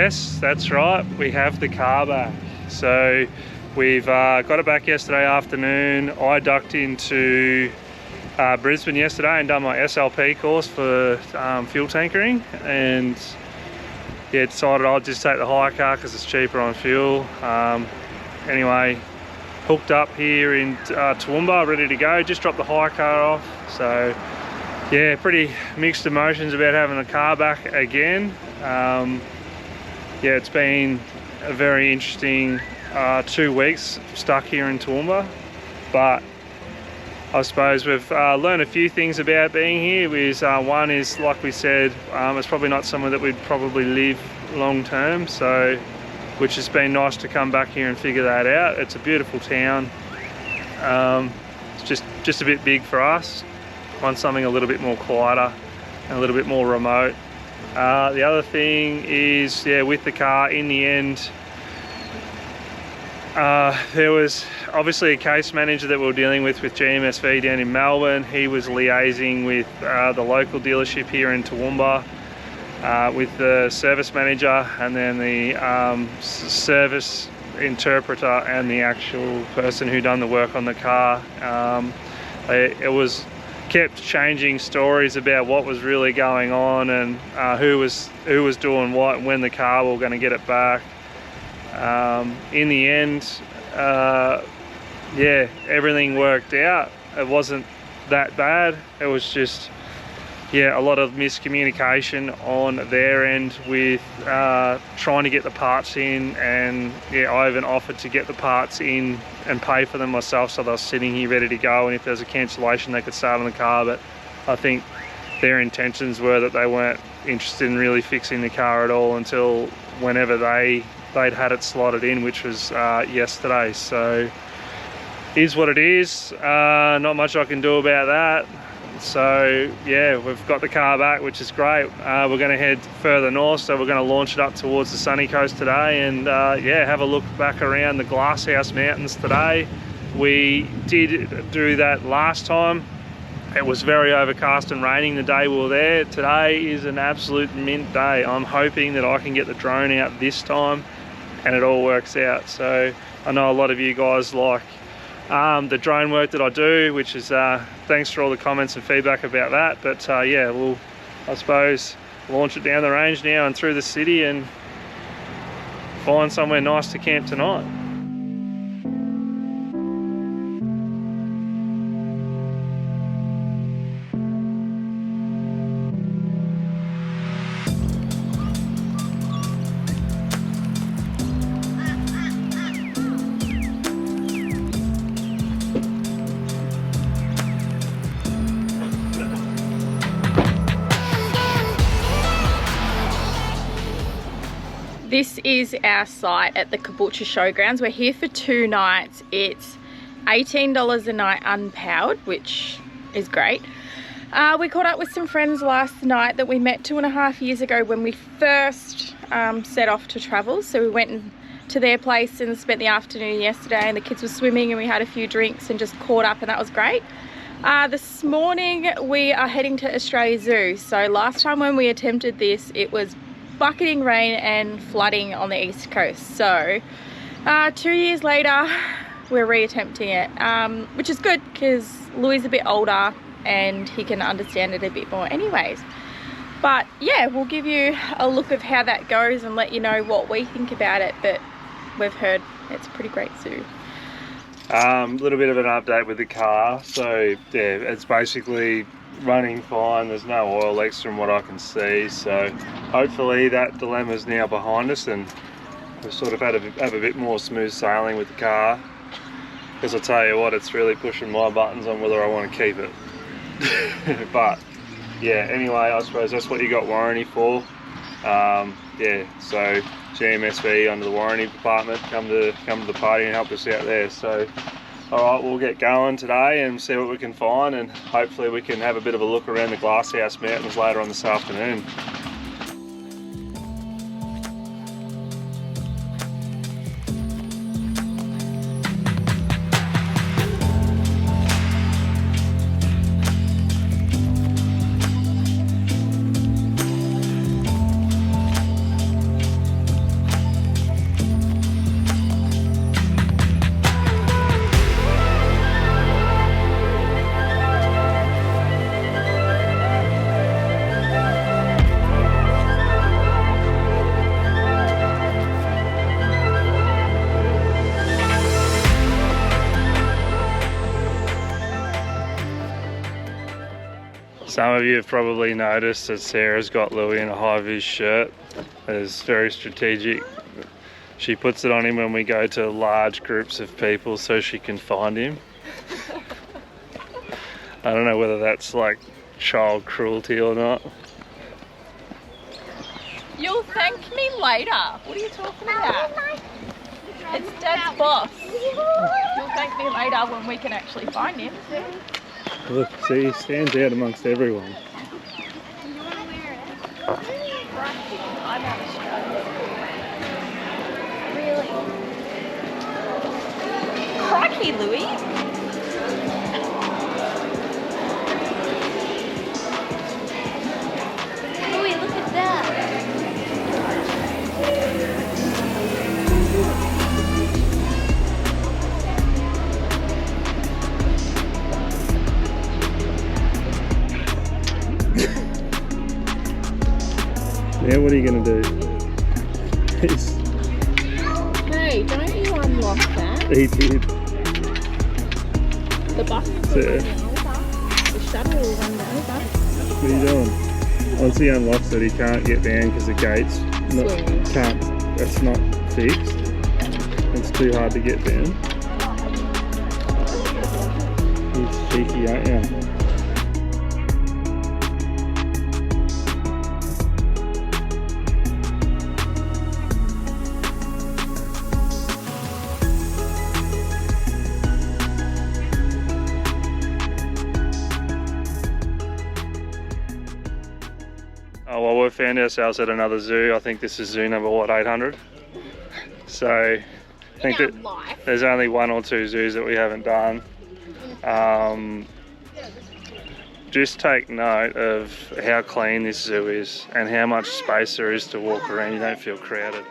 Yes, that's right, we have the car back. So we've got it back yesterday afternoon. I ducked into Brisbane yesterday and done my SLP course for fuel tankering, and yeah, decided I'd just take the hire car because it's cheaper on fuel. Anyway, hooked up here in Toowoomba, ready to go. Just dropped the hire car off. So yeah, pretty mixed emotions about having the car back again. Yeah, it's been a very interesting 2 weeks stuck here in Toowoomba, but I suppose we've learned a few things about being here. One is, like we said, it's probably not somewhere that we'd probably live long term, so which has been nice to come back here and figure that out. It's a beautiful town. It's just a bit big for us. Want something a little bit more quieter and a little bit more remote. The other thing is, yeah, with the car, in the end, there was obviously a case manager that we were dealing with GMSV down in Melbourne. He was liaising with the local dealership here in Toowoomba, with the service manager, and then the service interpreter and the actual person who done the work on the car. It was kept changing stories about what was really going on and who was doing what and when the car we were going to get it back. In the end, yeah, everything worked out. It wasn't that bad. It was just, yeah, a lot of miscommunication on their end with trying to get the parts in, and yeah, I even offered to get the parts in and pay for them myself, so they were sitting here ready to go, and if there's a cancellation they could start on the car. But I think their intentions were that they weren't interested in really fixing the car at all until whenever they'd had it slotted in, which was yesterday. So is what it is. Not much I can do about that. So yeah, we've got the car back, which is great. We're going to head further north, so we're going to launch it up towards the sunny coast today, and yeah, have a look back around the Glasshouse Mountains today. We did do that last time. It was very overcast and raining the day we were there. Today is an absolute mint day. I'm hoping that I can get the drone out this time and it all works out. So I know a lot of you guys like the drone work that I do, which is thanks for all the comments and feedback about that. But yeah, we'll, I suppose, launch it down the range now and through the city and find somewhere nice to camp tonight. This is our site at the Caboolture Showgrounds. We're here for 2 nights. It's $18 a night unpowered, which is great. We caught up with some friends last night that we met 2.5 years ago when we first set off to travel. So we went to their place and spent the afternoon yesterday, and the kids were swimming and we had a few drinks and just caught up, and that was great. This morning we are heading to Australia Zoo. So last time when we attempted this, it was bucketing rain and flooding on the east coast. So 2 years later we're re-attempting it, which is good because Louis is a bit older and he can understand it a bit more anyways. But yeah, we'll give you a look of how that goes and let you know what we think about it. But we've heard it's a pretty great zoo. A little bit of an update with the car. So yeah, it's basically running fine. There's no oil leaks from what I can see, so hopefully that dilemma is now behind us and we've sort of have a bit more smooth sailing with the car, because I tell you what, it's really pushing my buttons on whether I want to keep it. But yeah, anyway, I suppose that's what you got warranty for. Yeah, so GMSV under the warranty department come to the party and help us out there. So alright, we'll get going today and see what we can find, and hopefully we can have a bit of a look around the Glasshouse Mountains later on this afternoon. Some of you have probably noticed that Sarah's got Louis in a high-vis shirt. It's very strategic. She puts it on him when we go to large groups of people so she can find him. I don't know whether that's like child cruelty or not. You'll thank me later. What are you talking about? It's Dad's boss. You'll thank me later when we can actually find him. Look, see, he stands out amongst everyone. Do you want to wear it? I'm out of Australia. Really? Crikey, Louis. Louis, look at that. Now what are you going to do? Hey, don't you unlock that? He did. The bus will run over. The shuttle will run over. What are you doing? Once he unlocks it, he can't get down because the gate's that's not fixed. It's too hard to get down. He's cheeky, ain't you? Oh, well, we've found ourselves at another zoo. I think this is zoo number, what, 800? So I think that there's only 1 or 2 zoos that we haven't done. Just take note of how clean this zoo is and how much space there is to walk around. You don't feel crowded.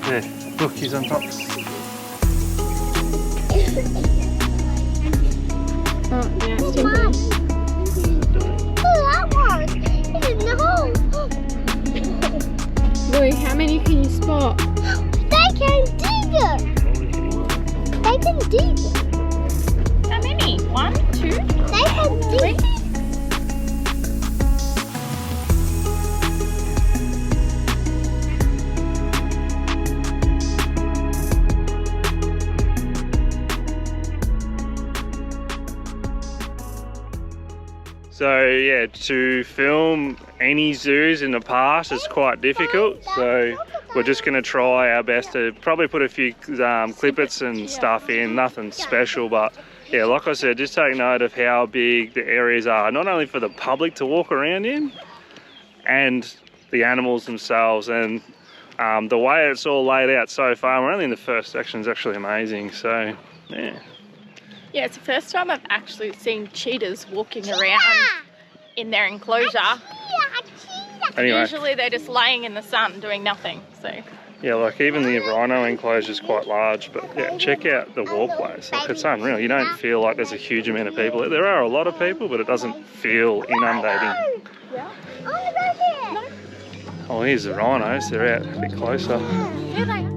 There, look, he's on top. Oh, yeah, it's tinkling. Look, that one. It's in the hole. Louis, how many can you spot? They can dig it. They can dig it. How many? 1, 2, They can dig it. So yeah, to film any zoos in the past is quite difficult. So we're just going to try our best to probably put a few clippets and stuff in, nothing special, but yeah, like I said, just take note of how big the areas are, not only for the public to walk around in, and the animals themselves, and the way it's all laid out so far. We're only in the first section, is actually amazing. So yeah. Yeah, it's the first time I've actually seen cheetahs walking around in their enclosure. Anyway. Usually they're just laying in the sun doing nothing. So Yeah, like even the rhino enclosure is quite large, but yeah, check out the walkways. Like, it's unreal. You don't feel like there's a huge amount of people. There are a lot of people, but it doesn't feel inundating. yeah. Oh, here's the rhinos. They're out a bit closer. Here they are.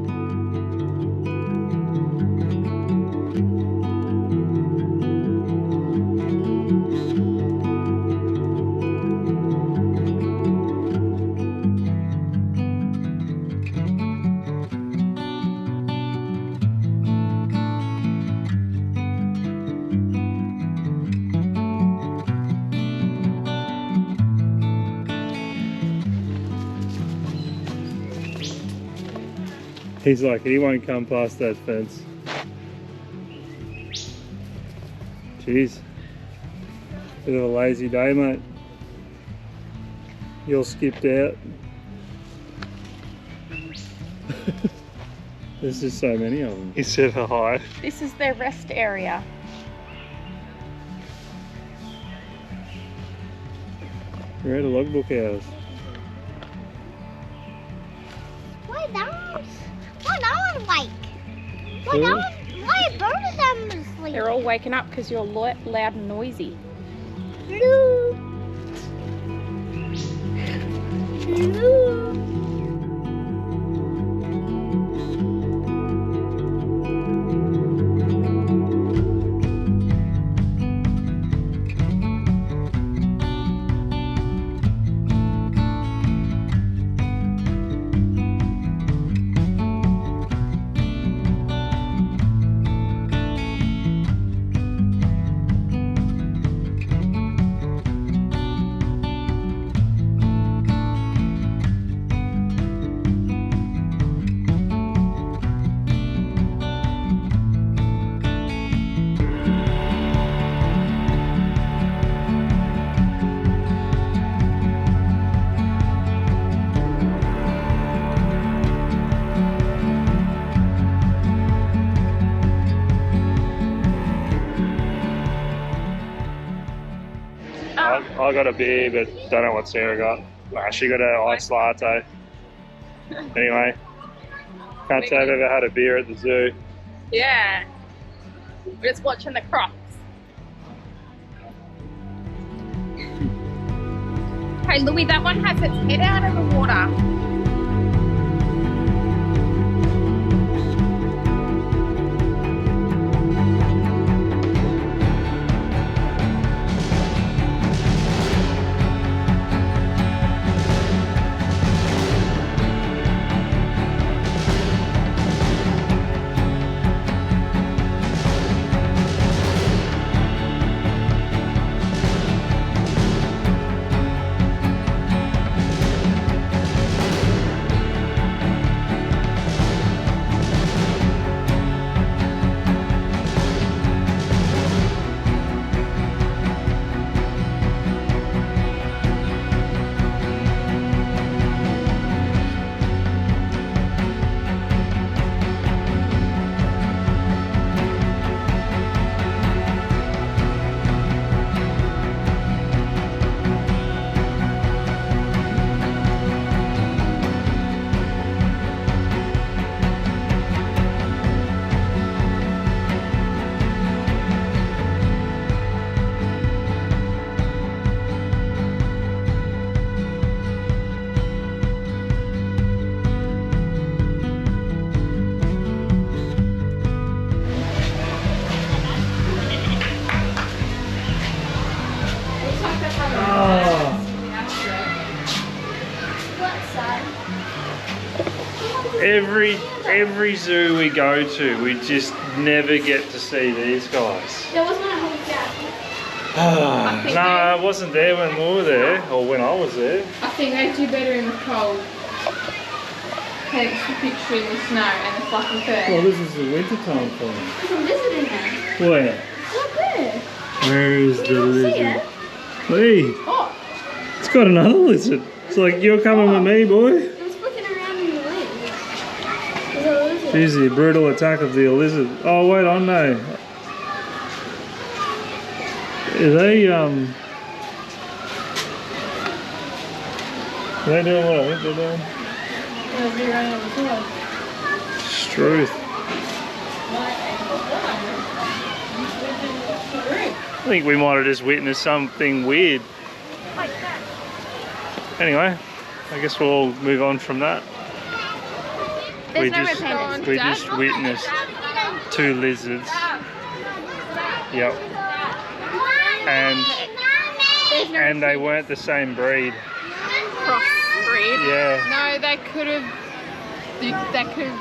He's like, he won't come past that fence. Jeez. Bit of a lazy day, mate. You're skipped out. There's just so many of them. He said hi. This is their rest area. We're at a logbook house. Why are both of them asleep? They're all waking up because you're loud and noisy. Hello. Hello. I got a beer, but don't know what Sarah got. She got an iced latte. Anyway, can't say I've ever had a beer at the zoo. Yeah. We're just watching the crocs. Hey Louis, that one has its head out of the water. Every zoo we go to, we just never get to see these guys. There was one at home. No, it wasn't there when we were there, or when I was there. I think they do better in the cold. Hence the picture in the snow and the fluffy fur. Well, this is the winter time for them. There's a lizard in there. Where? Look there. Where is the See lizard? it? Hey, Oh, it's got another lizard. It's like, you're coming with me, boy. It was flicking around in the wind. There's a lizard. Here's the brutal attack of the lizard. Oh, wait, I know. Are they doing what I think they're doing? Struth. I think we might have just witnessed something weird. Anyway, I guess we'll move on from that. There's we no just, repentance. we just witnessed 2 lizards. Yep. And they weren't the same breed. crossbreed. Yeah. No, they could have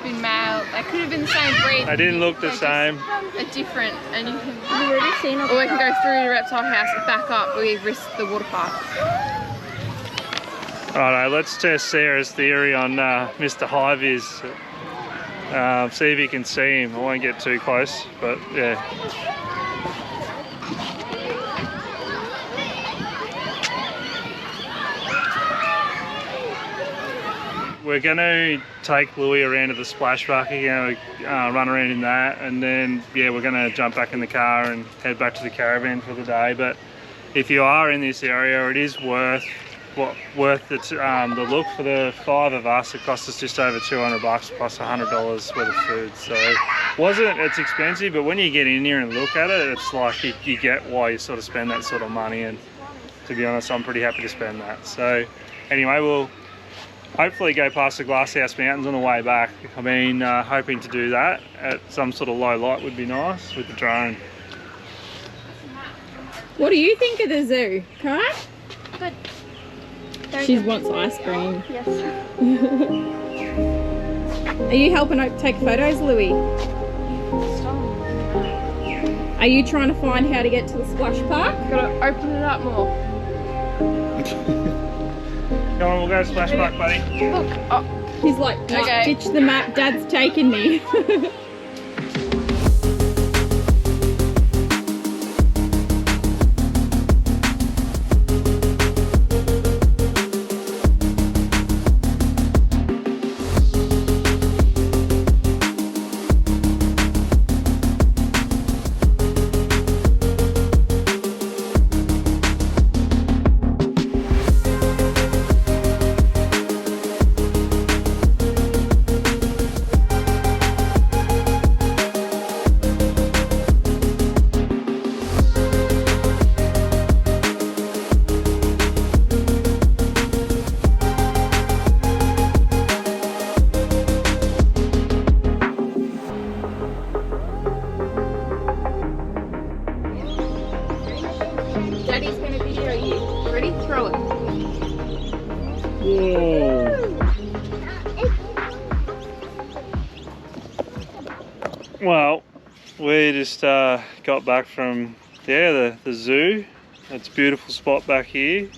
been male. They could have been the same breed. They didn't look the same. A different, and you can. Have you already seen a Or we can go through the reptile house and back up. We risk the water park. Alright, let's test Sarah's theory on Mr. High-Vis. See if you can see him. I won't get too close, but yeah. We're going to take Louis around to the splash bucket, run around in that, and then yeah, we're going to jump back in the car and head back to the caravan for the day. But if you are in this area, it is worth the look. For the 5 of us, it cost us just over $200 plus $100 worth of food. So it's expensive, but when you get in here and look at it, it's like you get why you sort of spend that sort of money. And to be honest, I'm pretty happy to spend that. So anyway, we'll hopefully go past the Glasshouse Mountains on the way back. I mean, hoping to do that at some sort of low light would be nice with the drone. What do you think of the zoo, Kai? Good. She wants ice cream. Yes. Are you helping take photos, Louis? Are you trying to find how to get to the splash park? Gotta open it up more. Come on, we'll go to Splash Park, buddy. Look. Oh. He's like, Okay. ditch the map, Dad's taking me. Daddy's gonna video you. Ready? Throw it. Whoa. Well, we just got back from the zoo. It's a beautiful spot back here,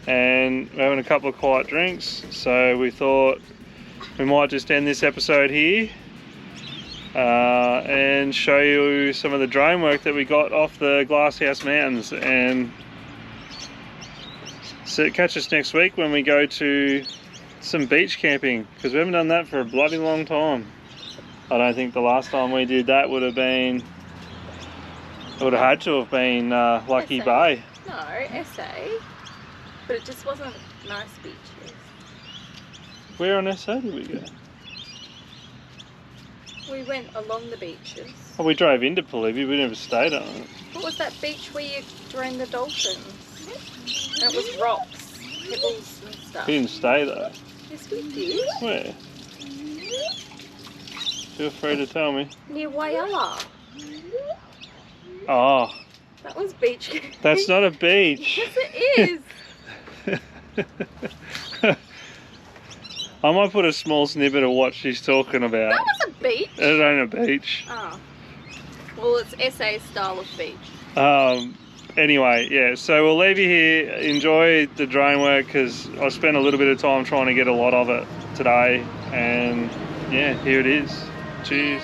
and we're having a couple of quiet drinks, so we thought we might just end this episode here and show you some of the drone work that we got off the Glasshouse Mountains. And so catch us next week when we go to some beach camping, because we haven't done that for a bloody long time. I don't think the last time we did that would have been, it would have had to have been Lucky SA. Bay. No, SA. But it just wasn't nice beaches. Where on SA did we go? We went along the beaches. Oh, we drove into Polybi, we never stayed on it. What was that beach where you drained the dolphins? That was rocks, pebbles and stuff. We didn't stay though. Yes, we did. Where? Feel free to tell me. Near Whyalla. Oh, That was beach. that's not a beach. Yes, it is. I might put a small snippet of what she's talking about. That was a beach. It ain't a beach. Oh. Well, it's SA style of beach. Anyway, yeah, so we'll leave you here. Enjoy the drone work, because I spent a little bit of time trying to get a lot of it today, and yeah, here it is. Cheers.